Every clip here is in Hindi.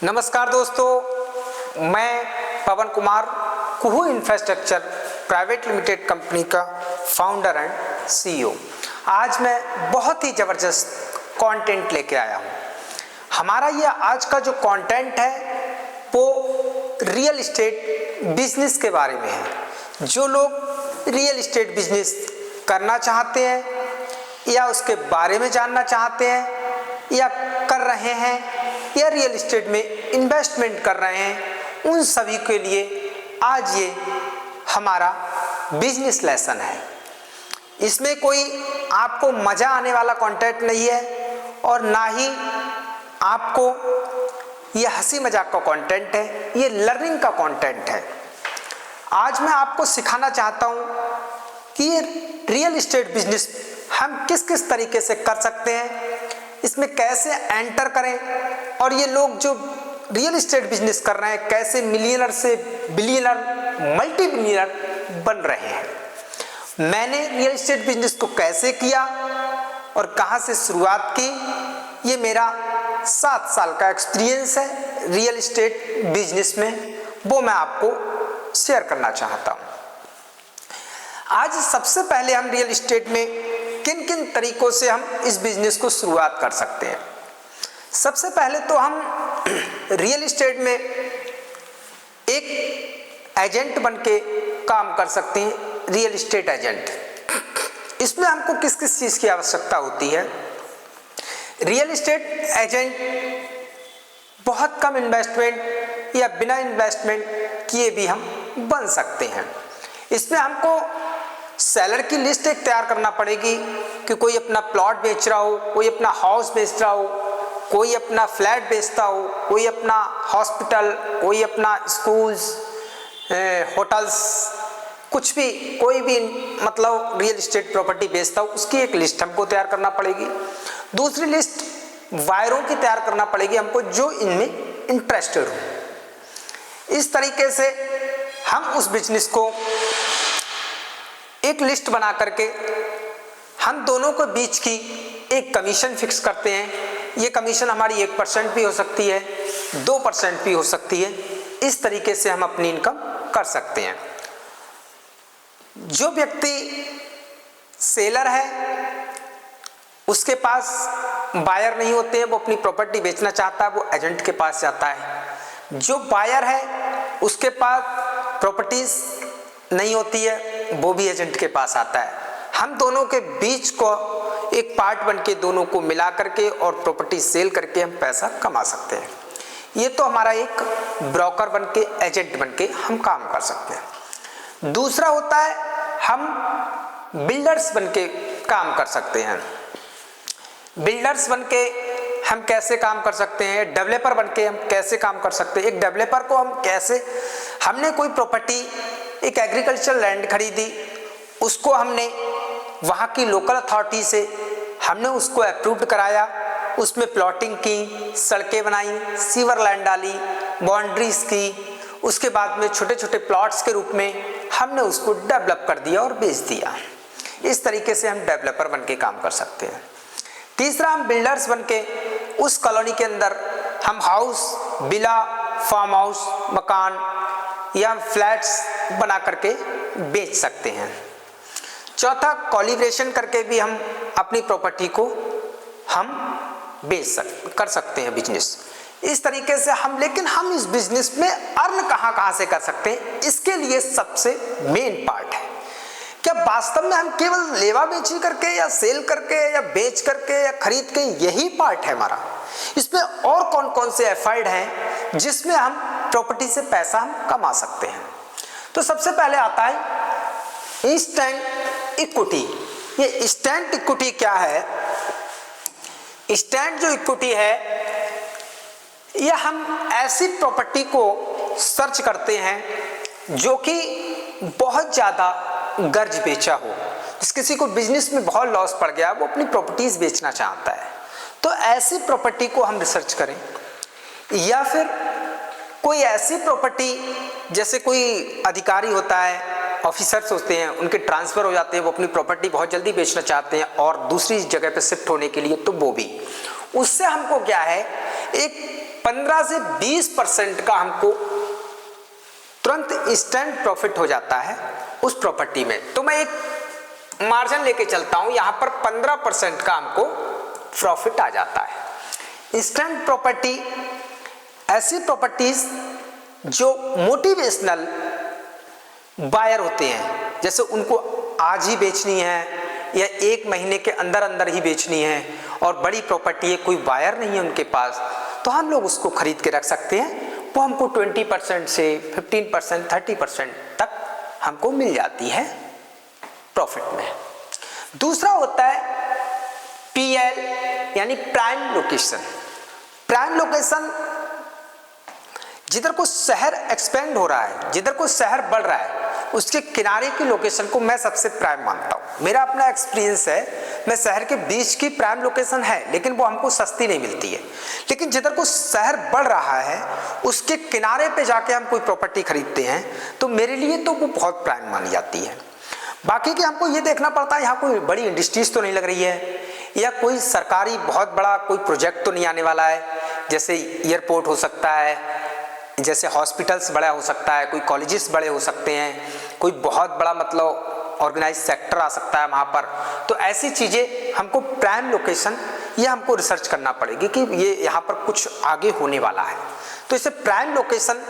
नमस्कार दोस्तों, मैं पवन कुमार कुहू इंफ्रास्ट्रक्चर प्राइवेट लिमिटेड कंपनी का फाउंडर एंड सीईओ। आज मैं बहुत ही ज़बरदस्त कंटेंट लेके आया हूँ। हमारा ये आज का जो कंटेंट है वो रियल एस्टेट बिजनेस के बारे में है। जो लोग रियल एस्टेट बिजनेस करना चाहते हैं या उसके बारे में जानना चाहते हैं या कर रहे हैं या रियल एस्टेट में इन्वेस्टमेंट कर रहे हैं, उन सभी के लिए आज ये हमारा बिजनेस लेसन है। इसमें कोई आपको मज़ा आने वाला कंटेंट नहीं है और ना ही आपको ये हंसी मजाक का कंटेंट है, ये लर्निंग का कंटेंट है। आज मैं आपको सिखाना चाहता हूँ कि ये रियल एस्टेट बिजनेस हम किस किस तरीके से कर सकते हैं, इसमें कैसे एंटर करें और ये लोग जो रियल एस्टेट बिजनेस कर रहे हैं कैसे मिलियनर से बिलियनर मल्टी बिलियनर बन रहे हैं। मैंने रियल एस्टेट बिजनेस को कैसे किया और कहां से शुरुआत की, ये मेरा 7 साल का एक्सपीरियंस है रियल एस्टेट बिजनेस में, वो मैं आपको शेयर करना चाहता हूं। आज सबसे पहले हम रियल एस्टेट में किन किन तरीकों से हम इस बिजनेस को शुरुआत कर सकते हैं। सबसे पहले तो हम रियल एस्टेट में एक एजेंट बन के काम कर सकते हैं, रियल एस्टेट एजेंट। इसमें हमको किस किस चीज़ की आवश्यकता होती है। रियल एस्टेट एजेंट बहुत कम इन्वेस्टमेंट या बिना इन्वेस्टमेंट किए भी हम बन सकते हैं। इसमें हमको सेलर की लिस्ट एक तैयार करना पड़ेगी कि कोई अपना प्लॉट बेच रहा हो, कोई अपना हाउस बेच रहा हो, कोई अपना फ्लैट बेचता हो, कोई अपना हॉस्पिटल, कोई अपना स्कूल्स, होटल्स, कुछ भी कोई भी मतलब रियल एस्टेट प्रॉपर्टी बेचता हो, उसकी एक लिस्ट हमको तैयार करना पड़ेगी। दूसरी लिस्ट वायरों की तैयार करना पड़ेगी हमको जो इनमें इंटरेस्टेड हो। इस तरीके से हम उस बिजनेस को एक लिस्ट बना करके हम दोनों के बीच की एक कमीशन फिक्स करते हैं। ये कमीशन हमारी 1% भी हो सकती है, 2% भी हो सकती है। इस तरीके से हम अपनी इनकम कर सकते हैं। जो व्यक्ति सेलर है उसके पास बायर नहीं होते हैं, वो अपनी प्रॉपर्टी बेचना चाहता है, वो एजेंट के पास जाता है। जो बायर है उसके पास प्रॉपर्टीज नहीं होती है, वो भी एजेंट के पास आता है। हम दोनों के बीच को एक पार्ट बन के दोनों को मिला करके और प्रॉपर्टी सेल करके हम पैसा कमा सकते हैं। ये तो हमारा एक ब्रोकर बन के, एजेंट बन के हम काम कर सकते हैं। दूसरा होता है हम बिल्डर्स बन के काम कर सकते हैं। बिल्डर्स बन के हम कैसे काम कर सकते हैं, डेवलपर बन के हम कैसे काम कर सकते हैं। एक डेवलपर को हम कैसे, हमने कोई प्रॉपर्टी, एक एग्रीकल्चर लैंड खरीदी, उसको हमने वहाँ की लोकल अथॉरिटी से हमने उसको अप्रूव्ड कराया, उसमें प्लॉटिंग की, सड़कें बनाई, सीवर लाइन डाली, बाउंड्रीज की, उसके बाद में छोटे छोटे प्लॉट्स के रूप में हमने उसको डेवलप कर दिया और बेच दिया। इस तरीके से हम डेवलपर बन के काम कर सकते हैं। तीसरा, हम बिल्डर्स बन के उस कॉलोनी के अंदर हम हाउस, विला, फार्म हाउस, मकान या फ्लैट्स बना करके बेच सकते हैं। चौथा, कोलिब्रेशन करके भी हम अपनी प्रॉपर्टी को हम कर सकते हैं बिजनेस। इस तरीके से हम, लेकिन हम इस बिजनेस में अर्न कहाँ से कर सकते हैं, इसके लिए सबसे मेन पार्ट है क्या वास्तव में हम केवल लेवा बेची करके या सेल करके या बेच करके या खरीद के, यही पार्ट है हमारा। इसमें और कौन कौन से एफर्ट हैं जिसमें हम प्रॉपर्टी से पैसा हम कमा सकते हैं। तो सबसे पहले आता है इंस्टेंट इक्विटी। ये इंस्टेंट इक्विटी क्या है? इंस्टेंट जो इक्विटी है, ये हम ऐसी प्रॉपर्टी को सर्च करते हैं जो कि बहुत ज़्यादा कर्ज बेचा हो। जिस किसी को बिजनेस में बहुत लॉस पड़ गया, वो अपनी प्रॉपर्टीज बेचना चाहता है, तो ऐसी प्रॉपर्टी को हम रिसर्च करें। या फिर कोई ऐसी प्रॉपर्टी, जैसे कोई अधिकारी होता है, ऑफिसर्स होते हैं, उनके ट्रांसफ़र हो जाते हैं, वो अपनी प्रॉपर्टी बहुत जल्दी बेचना चाहते हैं और दूसरी जगह पे शिफ्ट होने के लिए, तो वो भी उससे हमको क्या है, एक 15 से 20% का हमको तुरंत इंस्टेंट प्रॉफिट हो जाता है उस प्रॉपर्टी में। तो मैं एक मार्जिन लेके चलता हूं, यहां पर 15% का हमको प्रॉफिट आ जाता है। इंस्टेंट प्रॉपर्टी ऐसी प्रॉपर्टीज जो मोटिवेशनल बायर होते हैं, जैसे उनको आज ही बेचनी है या 1 महीने के अंदर अंदर ही बेचनी है और बड़ी प्रॉपर्टी है, कोई बायर नहीं है उनके पास, तो हम लोग उसको खरीद के रख सकते हैं। वो हमको 20% से 15%, 30% तक हमको मिल जाती है प्रॉफिट में। दूसरा होता है PL यानी प्राइम लोकेशन। प्राइम लोकेशन जिधर को शहर एक्सपेंड हो रहा है, जिधर को शहर बढ़ रहा है, उसके किनारे की लोकेशन को मैं सबसे प्राइम मानता हूं। मेरा अपना एक्सपीरियंस है, मैं शहर के बीच की प्राइम लोकेशन है, लेकिन वो हमको सस्ती नहीं मिलती है। लेकिन जिधर को शहर बढ़ रहा है उसके किनारे पे जाके हम कोई प्रॉपर्टी खरीदते हैं तो मेरे लिए तो वो बहुत प्राइम मानी जाती है। बाकी के हमको ये देखना पड़ता है यहाँ कोई बड़ी इंडस्ट्रीज तो नहीं लग रही है, या कोई सरकारी बहुत बड़ा कोई प्रोजेक्ट तो नहीं आने वाला है, जैसे एयरपोर्ट हो सकता है, जैसे हॉस्पिटल्स बड़ा हो सकता है, कोई कॉलेजेस बड़े हो सकते हैं, कोई बहुत बड़ा मतलब ऑर्गेनाइज सेक्टर आ सकता है वहाँ पर। तो ऐसी चीज़ें हमको प्राइम लोकेशन ये हमको रिसर्च करना पड़ेगी कि ये यहाँ पर कुछ आगे होने वाला है। तो इसे प्राइम लोकेशन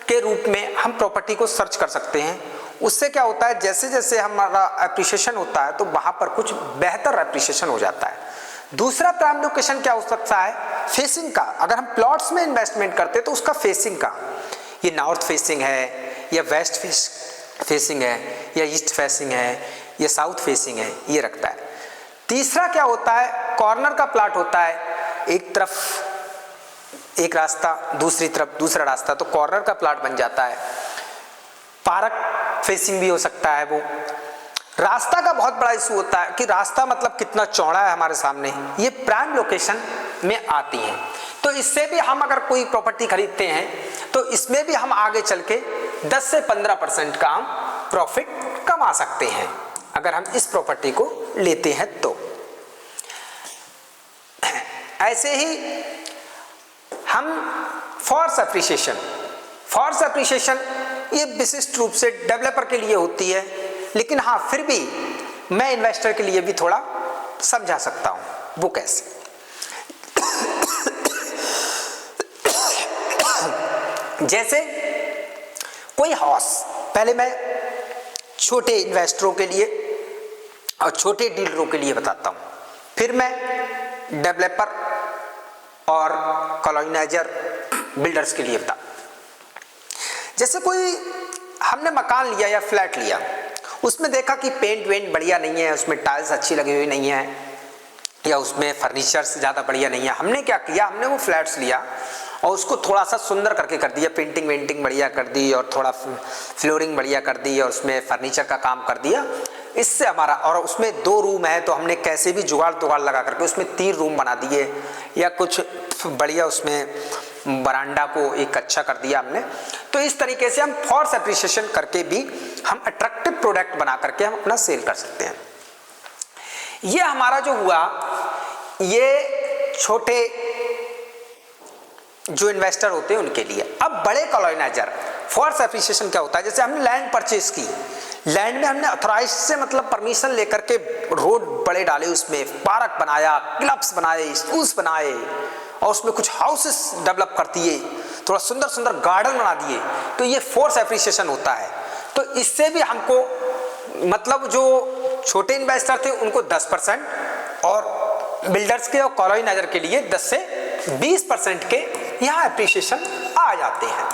के रूप में हम प्रॉपर्टी को सर्च कर सकते हैं। उससे क्या होता है, जैसे जैसे हमारा एप्रिसिएशन होता है तो वहाँ पर कुछ बेहतर एप्रिसिएशन हो जाता है। दूसरा प्राइम लोकेशन क्या हो सकता है, फेसिंग का। अगर हम प्लॉट्स में इन्वेस्टमेंट करते हैं तो उसका फेसिंग का, ये नॉर्थ फेसिंग है या वेस्ट फेसिंग है या ईस्ट फेसिंग है या साउथ फेसिंग है, ये रखता है। तीसरा क्या होता है, कॉर्नर का प्लॉट होता है, एक तरफ एक रास्ता, दूसरी तरफ दूसरा रास्ता, तो कॉर्नर का प्लॉट बन जाता है। पार्क फेसिंग भी हो सकता है। वो रास्ता का बहुत बड़ा इशू होता है कि रास्ता मतलब कितना चौड़ा है हमारे सामने, ये प्राइम लोकेशन में आती है। तो इससे भी हम अगर कोई प्रॉपर्टी खरीदते हैं तो इसमें भी हम आगे चल के 10 से 15% का हम प्रॉफिट कमा सकते हैं अगर हम इस प्रॉपर्टी को लेते हैं तो। ऐसे ही हम फोर्स एप्रिसिएशन ये विशिष्ट रूप से डेवलपर के लिए होती है, लेकिन हाँ फिर भी मैं इन्वेस्टर के लिए भी थोड़ा समझा सकता हूं। वो कैसे, जैसे कोई हाउस, पहले मैं छोटे इन्वेस्टरों के लिए और छोटे डीलरों के लिए बताता हूं, फिर मैं डेवलपर और कॉलोनाइजर बिल्डर्स के लिए बता। जैसे कोई हमने मकान लिया या फ्लैट लिया, उसमें देखा कि पेंट वेंट बढ़िया नहीं है, उसमें टाइल्स अच्छी लगी हुई नहीं है या उसमें फर्नीचर्स ज़्यादा बढ़िया नहीं है। हमने क्या किया, हमने वो फ्लैट्स लिया और उसको थोड़ा सा सुंदर करके कर दिया, पेंटिंग वेंटिंग बढ़िया कर दी और थोड़ा फ्लोरिंग बढ़िया कर दी और उसमें फर्नीचर का काम कर दिया। इससे हमारा, और उसमें 2 रूम है तो हमने कैसे भी जुगाड़ तुगाड़ लगा करके उसमें 3 रूम बना दिए या कुछ बढ़िया उसमें बरांडा को एक अच्छा कर दिया हमने। तो इस तरीके से हम फोर्स एप्रिसिएशन करके भी हम अट्रैक्टिव प्रोडक्ट बना करके हम अपना सेल कर सकते हैं। ये हमारा जो हुआ, ये छोटे जो इन्वेस्टर होते हैं उनके लिए। अब बड़े कॉलोनाइजर, फोर्स एप्रिसिएशन क्या होता है, जैसे हमने लैंड परचेज की, लैंड में हमने अथॉराइज से मतलब परमिशन लेकर के रोड बड़े डाले, उसमें पार्क बनाया, क्लब्स बनाए, स्कूल्स बनाए और उसमें कुछ हाउसेस डेवलप कर दिए, थोड़ा सुंदर सुंदर गार्डन बना दिए, तो ये फोर्स एप्रिसिएशन होता है। तो इससे भी हमको मतलब जो छोटे इन्वेस्टर थे उनको 10% और बिल्डर्स के और कॉलोनाइजर के लिए 10 से 20% के यहाँ एप्रिसिएशन आ जाते हैं।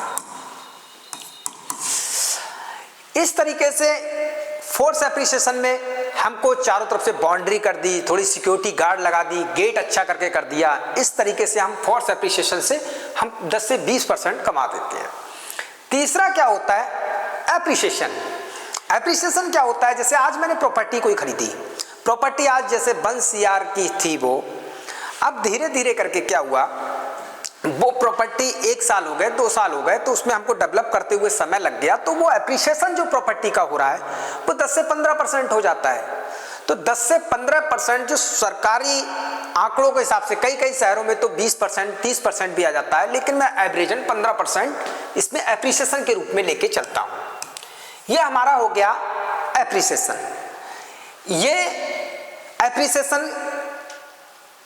इस तरीके से फोर्स एप्रिसिएशन में हमको चारों तरफ से बाउंड्री कर दी, थोड़ी सिक्योरिटी गार्ड लगा दी, गेट अच्छा करके कर दिया। इस तरीके से हम फोर्स एप्रिसिएशन से हम 10 से 20% कमा देते हैं। तीसरा क्या होता है, एप्रिसिएशन। एप्रिसिएशन क्या होता है, जैसे आज मैंने प्रॉपर्टी कोई खरीदी, प्रॉपर्टी आज जैसे 1 CR की थी वो, अब धीरे धीरे करके क्या हुआ, वो प्रॉपर्टी 1 साल हो गए, 2 साल हो गए, तो उसमें हमको डेवलप करते हुए समय लग गया, तो वो एप्रिसिएशन जो प्रॉपर्टी का हो रहा है वो 10 से 15% हो जाता है। तो 10 से 15% जो सरकारी आंकड़ों के हिसाब से कई कई शहरों में तो 20% 30% भी आ जाता है, लेकिन मैं एवरेजन 15% इसमें एप्रिसिएशन के रूप में लेके चलता हूं। ये हमारा हो गया एप्रिसिएशन। ये एप्रिसिएशन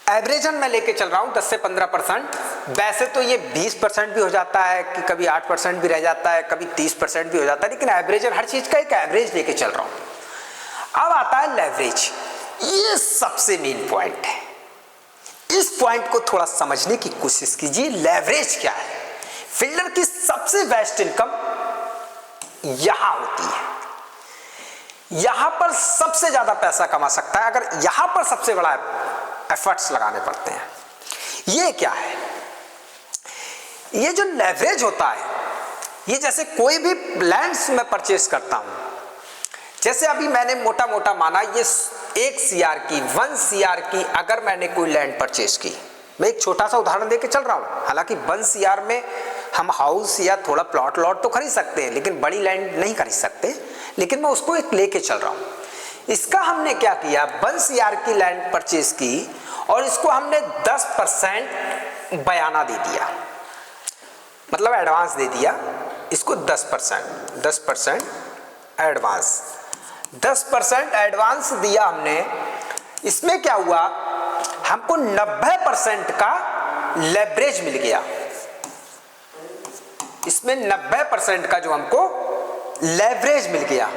एवरेजन मैं लेके चल रहा हूं 10 से 15%। वैसे तो ये 20% भी हो जाता है कि कभी 8% भी रह जाता है, कभी 30% भी हो जाता है, लेकिन एवरेजन हर चीज का एक एवरेज लेके चल रहा हूं। अब आता है लेवरेज। ये सबसे मेन पॉइंट है। इस पॉइंट को थोड़ा समझने की कोशिश कीजिए। लेवरेज क्या है? फिल्डर की सबसे बेस्ट इनकम यहां होती है। यहां पर सबसे ज्यादा पैसा कमा सकता है अगर यहां पर सबसे बड़ा एफर्ट्स लगाने पड़ते हैं। ये क्या है? ये जो लेवरेज होता है, ये जैसे कोई भी लैंड्स मैं परचेस करता हूं, जैसे अभी मैंने मोटा मोटा माना ये 1 CR की 1 CR की अगर मैंने कोई लैंड परचेस की, मैं एक छोटा सा उदाहरण देके चल रहा हूं। हालांकि 1 CR में हम हाउस या थोड़ा प्लॉट लॉट तो खरीद सकते हैं, लेकिन बड़ी लैंड नहीं खरीद सकते, लेकिन मैं उसको एक लेके चल रहा हूं। इसका हमने क्या किया, 1 CR की लैंड परचेस की और इसको हमने 10% बयाना दे दिया, मतलब एडवांस दे दिया इसको 10% एडवांस। 10% एडवांस दिया हमने। इसमें क्या हुआ, हमको 90% का लेवरेज मिल गया। इसमें 90% का जो हमको लेवरेज मिल गया,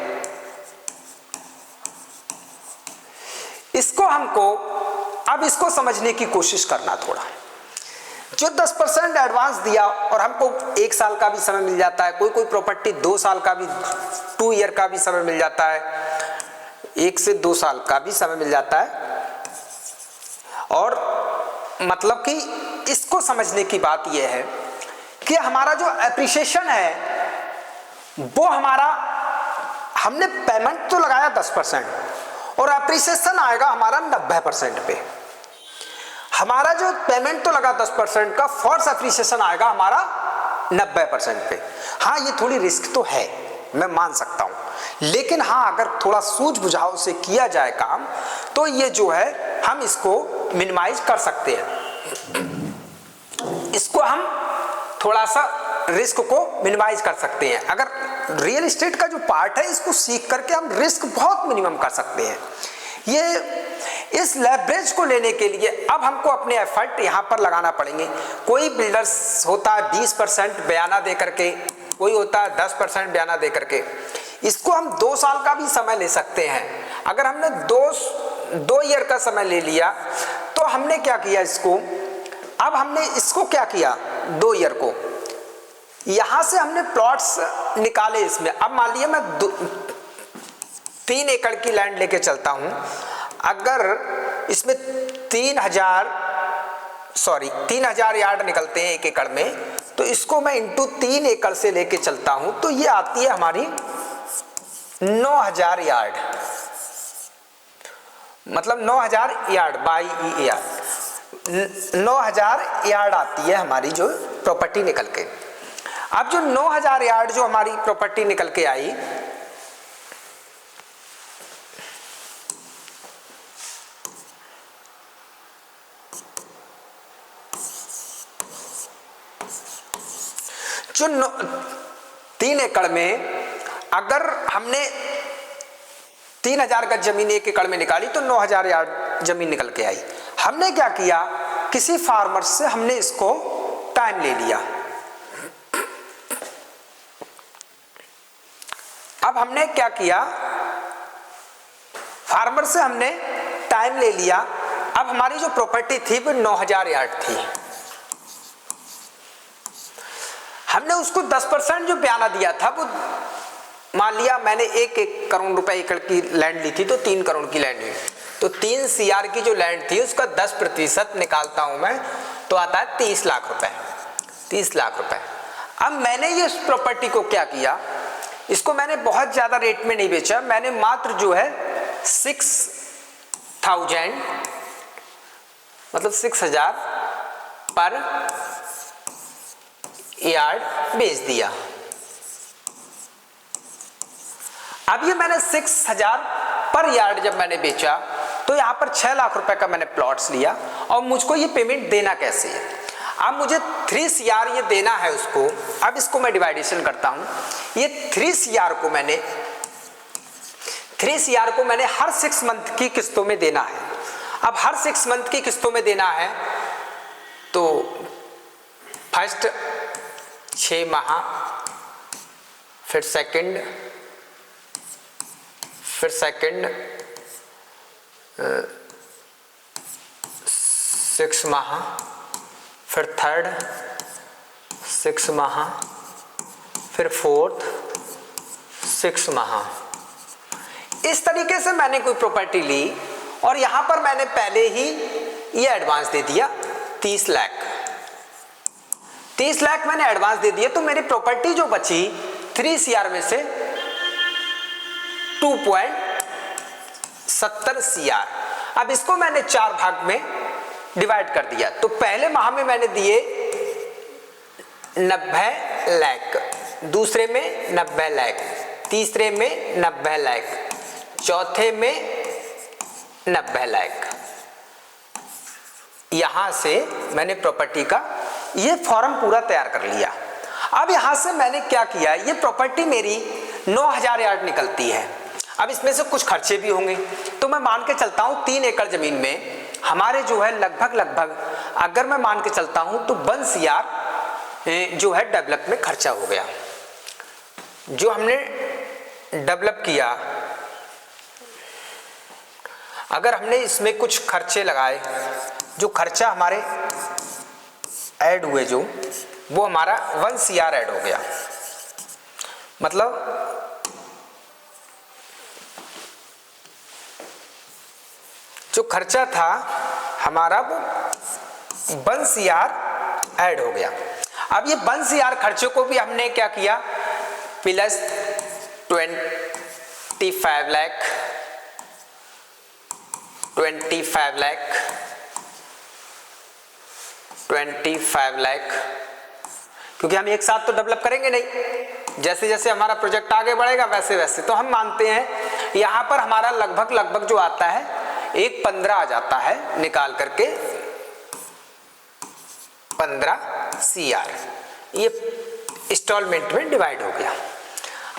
इसको हमको अब इसको समझने की कोशिश करना थोड़ा। जो 10% एडवांस दिया और हमको 1 साल का भी समय मिल जाता है, कोई कोई प्रॉपर्टी 2 साल का भी 2 ईयर का भी समय मिल जाता है, 1 से 2 साल का भी समय मिल जाता है। और मतलब कि इसको समझने की बात यह है कि हमारा जो एप्रिसिएशन है वो हमारा, हमने पेमेंट तो लगाया 10% और एप्रिसिएशन आएगा हमारा 90% पे। हमारा जो पेमेंट तो लगा 10% का, फोर्स एप्रिसिएशन आएगा हमारा 90% पे। हाँ, ये थोड़ी रिस्क तो है, मैं मान सकता हूं, लेकिन हाँ अगर थोड़ा सूझ बुझाव से किया जाए काम तो ये जो है हम इसको मिनिमाइज कर सकते हैं। इसको हम थोड़ा सा रिस्क को मिनिमाइज कर सकते हैं। अगर रियल एस्टेट का जो पार्ट है इसको सीख करके हम रिस्क बहुत मिनिमम कर सकते हैं। ये इस लेवरेज को लेने के लिए अब हमको अपने एफर्ट यहां पर लगाना पड़ेंगे। कोई बिल्डर्स होता है 20% बयाना दे करके, कोई होता है 10% बयाना दे करके। इसको हम 2 साल का भी समय ले सकते हैं। अगर हमने 2 ईयर का समय ले लिया तो हमने क्या किया इसको, अब हमने इसको क्या किया 2 ईयर को, यहां से हमने प्लॉट्स निकाले इसमें। अब मान लिया मैं 3 एकड़ की लैंड लेके चलता हूं, अगर इसमें 3000 यार्ड निकलते हैं 1 एकड़ में, तो इसको मैं इंटू 3 एकड़ से लेके चलता हूं तो ये आती है हमारी 9000 यार्ड, मतलब 9000 यार्ड बाई EAR, 9000 यार्ड आती है हमारी जो प्रॉपर्टी निकल के। अब जो 9000 यार्ड जो हमारी प्रॉपर्टी निकल के आई, जो 3 एकड़ में अगर हमने 3000 गज जमीन 1 एकड़ में निकाली तो 9000 यार्ड जमीन निकल के आई। हमने क्या किया, किसी फार्मर से हमने इसको टाइम ले लिया। अब हमने क्या किया, फार्मर से हमने टाइम ले लिया। अब हमारी जो प्रॉपर्टी थी वो 9000 यार्ड थी। हमने उसको 10% जो बयाना दिया था वो, मान लिया मैंने 1 करोड़ रुपए एकड़ की लैंड ली थी तो 3 करोड़ की लैंड हुई, तो 3 CR की जो लैंड थी उसका 10% निकालता हूं मैं तो आता है 30 लाख रुपए। 30 लाख रुपए। अब मैंने ये प्रॉपर्टी को क्या किया, इसको मैंने बहुत ज्यादा रेट में नहीं बेचा, मैंने मात्र जो है 6000 मतलब 6000 पर यार्ड बेच दिया। अब ये मैंने 6000 पर यार्ड जब मैंने बेचा तो यहाँ पर 6 लाख रुपए का मैंने प्लॉट्स लिया और मुझको ये पेमेंट देना कैसे है। अब मुझे 3 CR ये देना है उसको। अब इसको मैं डिवाइडेशन करता हूँ। ये 3 CR को मैंने हर 6 मंथ की किस्तों में देना है। अब हर 6 मंथ की किस्तों में देना है तो फर्स्ट 6 माह, फिर सेकंड 6 माह, फिर थर्ड 6 माह, फिर फोर्थ 6 माह। इस तरीके से मैंने कोई प्रॉपर्टी ली और यहां पर मैंने पहले ही ये एडवांस दे दिया 30 लाख। 30 लाख मैंने एडवांस दे दिया, तो मेरी प्रॉपर्टी जो बची 3 CR में से 2.70 CR। अब इसको मैंने 4 भाग में डिवाइड कर दिया। तो पहले माह में मैंने दिए 90 लाख, दूसरे में 90 लाख, तीसरे में 90 लाख, चौथे में 90 लाख। यहां से मैंने प्रॉपर्टी का ये फॉर्म पूरा तैयार कर लिया। अब यहां से मैंने क्या किया, ये प्रॉपर्टी मेरी 9000 यार्ड निकलती है। अब इसमें से कुछ खर्चे भी होंगे, तो मैं मान के चलता हूं 3 एकड़ जमीन में हमारे जो है लगभग अगर मैं मान के चलता हूं तो 1 CR जो है डेवलप में खर्चा हो गया। जो हमने डेवलप किया, अगर हमने इसमें कुछ खर्चे लगाए, जो खर्चा हमारे ऐड हुए जो, वो हमारा 1 CR ऐड हो गया। मतलब जो खर्चा था हमारा वो 1 CR ऐड हो गया। अब ये 1 CR खर्चे को भी हमने क्या किया, प्लस 25 लाख, 25 लाख, क्योंकि हम एक साथ तो डेवलप करेंगे नहीं, जैसे जैसे हमारा प्रोजेक्ट आगे बढ़ेगा वैसे वैसे। तो हम मानते हैं यहाँ पर हमारा लगभग जो आता है 1.15 आ जाता है, निकाल करके 15 CR ये इंस्टॉलमेंट में डिवाइड हो गया।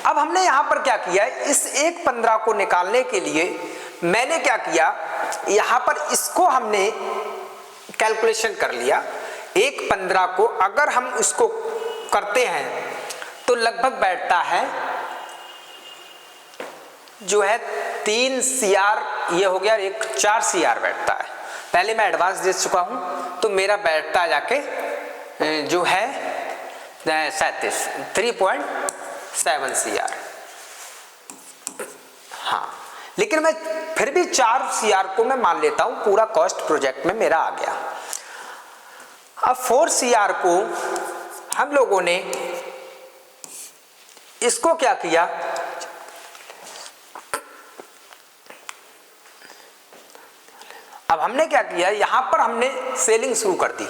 अब हमने यहाँ पर क्या किया है, इस 1.15 को निकालने के लिए मैंने क्या किया, यहाँ पर इसको हमने कैलकुलेशन कर लिया। 1.15 को अगर हम इसको करते हैं तो लगभग बैठता है जो है 3 CR, ये हो गया, एक 4 CR बैठता है। पहले मैं एडवांस दे चुका हूं तो मेरा बैठता जाके जो है 3.7 CR। हाँ, लेकिन मैं फिर भी 4 CR को मैं मान लेता हूं, पूरा कॉस्ट प्रोजेक्ट में मेरा आ गया। अब 4 CR को हम लोगों ने इसको क्या किया, अब हमने क्या किया, यहां पर हमने सेलिंग शुरू कर दी।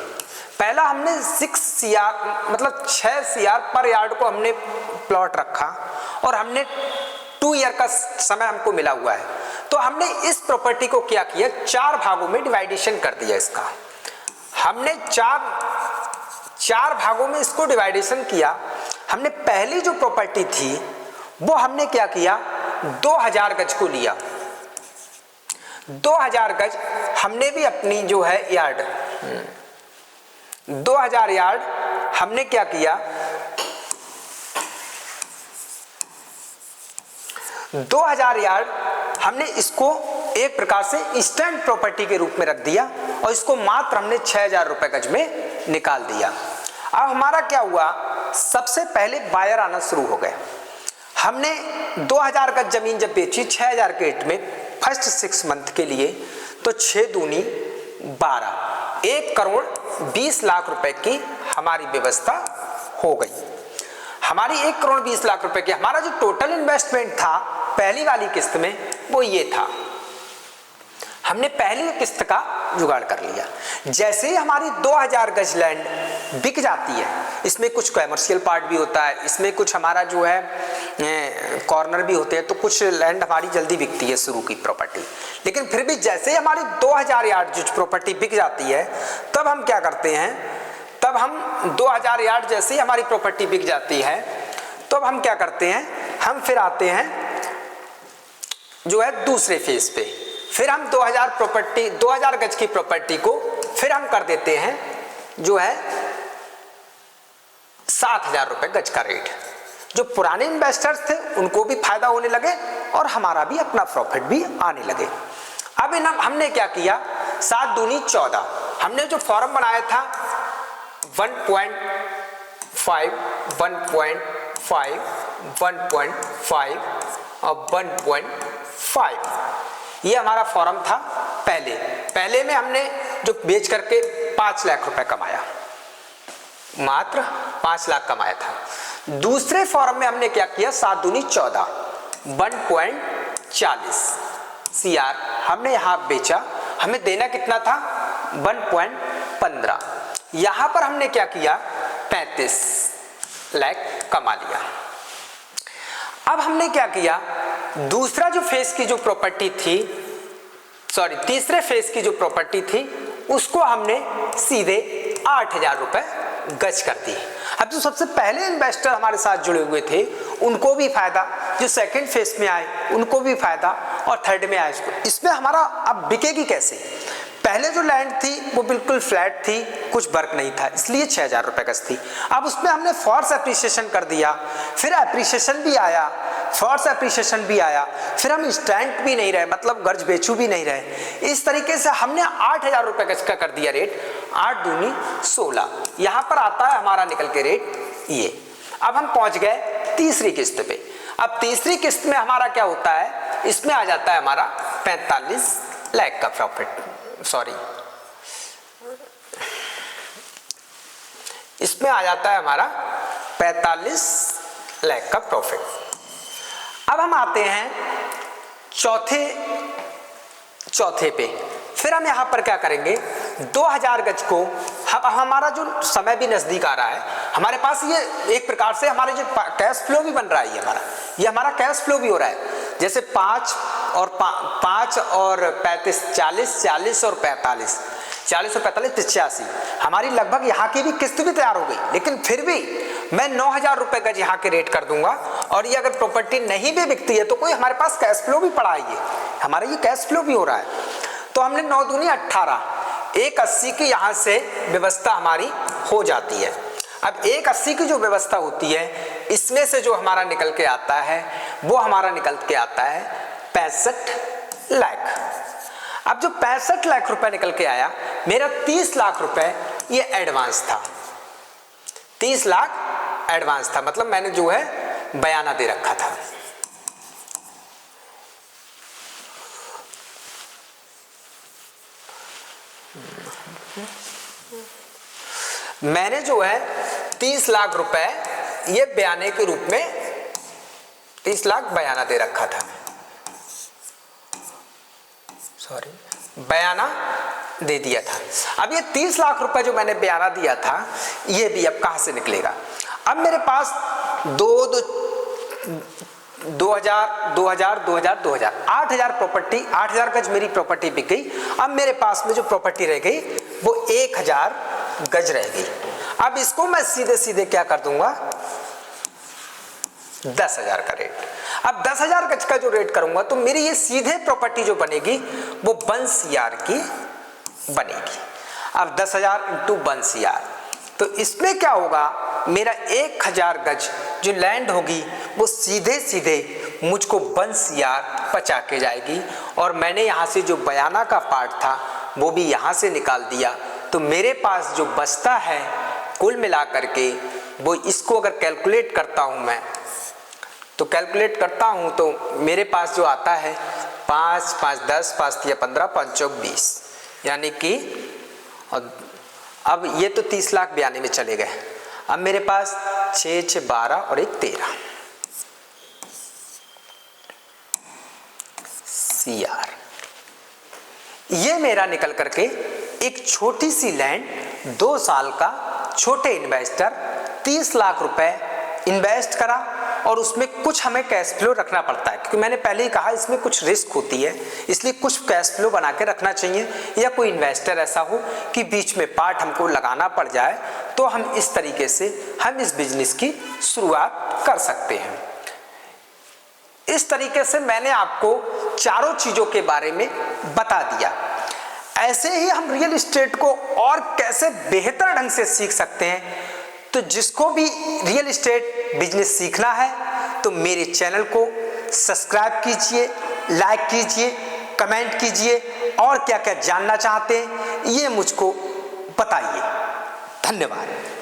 पहला हमने 6 CR मतलब 6 CR पर यार्ड को हमने प्लॉट रखा और हमने 2 ईयर का समय हमको मिला हुआ है। तो हमने इस प्रॉपर्टी को क्या किया, 4 भागों में डिवाइडेशन कर दिया इसका। हमने 4 भागों में इसको डिवाइडेशन किया। हमने पहली जो प्रॉपर्टी थी वो हमने क्या किया, 2000 गज को लिया। 2000 गज हमने भी अपनी जो है यार्ड 2000 यार्ड हमने क्या किया, 2000 यार्ड हमने इसको एक प्रकार से इंस्टेंट प्रॉपर्टी के रूप में रख दिया और इसको मात्र हमने 6000 रुपए गज में निकाल दिया। अब हमारा क्या हुआ, सबसे पहले बायर आना शुरू हो गए। हमने 2000 गज जमीन जब बेची 6000 के रेट में फर्स्ट 6 मंथ के लिए, तो 6 दूनी 12, 1,20,00,000 रुपए की हमारी व्यवस्था हो गई। हमारी 1,20,00,000 रुपए की, हमारा जो टोटल इन्वेस्टमेंट था पहली वाली किस्त में वो ये था। हमने पहली किस्त का जुगाड़ कर लिया। जैसे ही हमारी 2000 गज लैंड बिक जाती है, इसमें कुछ कमर्शियल पार्ट भी होता है, इसमें कुछ हमारा जो है कॉर्नर भी होते हैं, तो कुछ लैंड हमारी जल्दी बिकती है शुरू की प्रॉपर्टी। लेकिन फिर भी जैसे ही हमारी 2000 यार्ड जो प्रॉपर्टी बिक जाती है, तब हम क्या करते हैं, तब हम 2000 यार्ड जैसे ही हमारी प्रॉपर्टी बिक जाती है, तब हम क्या करते हैं, हम फिर आते हैं जो है दूसरे फेज पे। फिर हम 2000 गज की प्रॉपर्टी को फिर हम कर देते हैं जो है 7000 रुपए गज का रेट। जो पुराने इन्वेस्टर्स थे उनको भी फायदा होने लगे और हमारा भी अपना प्रॉफिट भी आने लगे। अब हमने क्या किया, 7 दूनी 14, हमने जो फॉर्म बनाया था 1.5, 1.5, 1.5 और 1.5, ये हमारा फॉर्म था। पहले में हमने जो बेच करके 5 लाख रुपए कमाया, मात्र 5 लाख कमाया था। दूसरे फॉर्म में हमने क्या किया, 7 दूनी 14, 1.40 CR हमने यहां बेचा, हमें देना कितना था 1.15। यहां पर हमने क्या किया 35 लाख कमा लिया। अब हमने क्या किया, दूसरा जो फेज की जो प्रॉपर्टी थी, सॉरी तीसरे फेज की जो प्रॉपर्टी थी, उसको हमने सीधे 8000 रुपए गज कर दी। अब जो सबसे पहले इन्वेस्टर हमारे साथ जुड़े हुए थे उनको भी फायदा, जो सेकंड फेज में आए उनको भी फायदा और थर्ड में आए उसको। इसमें हमारा अब बिकेगी कैसे, पहले जो लैंड थी वो बिल्कुल फ्लैट थी, कुछ वर्क नहीं था, इसलिए 6000 रुपए गज थी। अब उसमें हमने फोर्स एप्रिसिएशन कर दिया, फिर एप्रिसिएशन भी आया, फोर्स एप्रिसिएशन भी आया, फिर हम स्टैंड भी नहीं रहे, मतलब गर्ज बेचू भी नहीं रहे। इस तरीके से हमने 8000 रुपए गज का कर दिया रेट, 8 दूनी 16। यहां पर आता है हमारा निकल के रेट ये। अब हम पहुंच गए तीसरी किस्त पे। अब तीसरी किस्त में हमारा क्या होता है, इसमें आ जाता है हमारा 45 लाख का प्रॉफिट, सॉरी इसमें आ जाता है हमारा 45 लाख का प्रॉफिट। अब हम आते हैं चौथे पे। फिर हम यहां पर क्या करेंगे, 2000 गज को हमारा जो समय भी नजदीक आ रहा है, हमारे पास ये एक प्रकार से हमारे जो कैश फ्लो भी बन रहा है, ये हमारा कैश फ्लो भी हो रहा है। जैसे 5 और 35 40 और 45 85 हमारी लगभग यहाँ की भी किस्त भी तैयार हो गई। लेकिन फिर भी मैं 9000 रुपए गज यहाँ के रेट कर दूंगा, और ये अगर प्रॉपर्टी नहीं भी बिकती है तो कोई हमारे पास कैश फ्लो भी पड़ा है, हमारा ये कैश फ्लो भी हो रहा है। तो हमने 9 दूनी 18, 180 की यहाँ से व्यवस्था हमारी हो जाती है। अब 180 की जो व्यवस्था होती है, इसमें से जो हमारा निकल के आता है वो हमारा निकल के आता है 65 लाख। अब जो 65 लाख रुपए निकल के आया, मेरा 30 लाख रुपए ये एडवांस था, 30 लाख एडवांस था, मतलब मैंने जो है बयाना दे रखा था। मैंने जो है 30 लाख रुपए ये बयाने के रूप में 30 लाख बयाना दे रखा था, सॉरी बयाना दे दिया था। अब ये 30 लाख रुपए जो मैंने बयाना दिया था, ये भी अब कहां से निकलेगा। अब मेरे पास 8000 प्रॉपर्टी, 8000 गज मेरी प्रॉपर्टी बिक गई। अब मेरे पास में जो प्रॉपर्टी रह गई वो 1000 गज रह गई। अब इसको मैं सीधे सीधे क्या कर दूंगा, 10,000 का रेट। अब 10,000 गज का जो रेट करूंगा तो मेरी ये सीधे प्रॉपर्टी जो बनेगी वो 1 CR की बनेगी। अब 10,000 इंटू 1 CR, तो इसमें क्या होगा, मेरा 1000 गज जो लैंड होगी वो सीधे सीधे मुझको 1 CR बचा के जाएगी। और मैंने यहाँ से जो बयाना का पार्ट था वो भी यहाँ से निकाल दिया। तो मेरे पास जो बचता है कुल मिला करके, वो इसको अगर कैलकुलेट करता हूँ मैं, तो कैलकुलेट करता हूँ तो मेरे पास जो आता है 5 5 10 5 3 15 5 चौक 20, यानी कि अब ये तो 30 लाख बयाने में चले गए। अब मेरे पास 6 6 12 और 1 13 CR, ये मेरा निकल करके एक छोटी सी लैंड 2 साल का छोटे इन्वेस्टर 30 लाख रुपए इन्वेस्ट करा और उसमें कुछ हमें कैश फ्लो रखना पड़ता है, क्योंकि मैंने पहले ही कहा इसमें कुछ रिस्क होती है, इसलिए कुछ कैश फ्लो बना के रखना चाहिए। या कोई इन्वेस्टर ऐसा हो कि बीच में पार्ट हमको लगाना पड़ जाए, तो हम इस तरीके से हम इस बिजनेस की शुरुआत कर सकते हैं। इस तरीके से मैंने आपको चारों चीजों के बारे में बता दिया। ऐसे ही हम रियल एस्टेट को और कैसे बेहतर ढंग से सीख सकते हैं, तो जिसको भी रियल एस्टेट बिजनेस सीखना है तो मेरे चैनल को सब्सक्राइब कीजिए, लाइक कीजिए, कमेंट कीजिए और क्या क्या जानना चाहते हैं ये मुझको बताइए। धन्यवाद।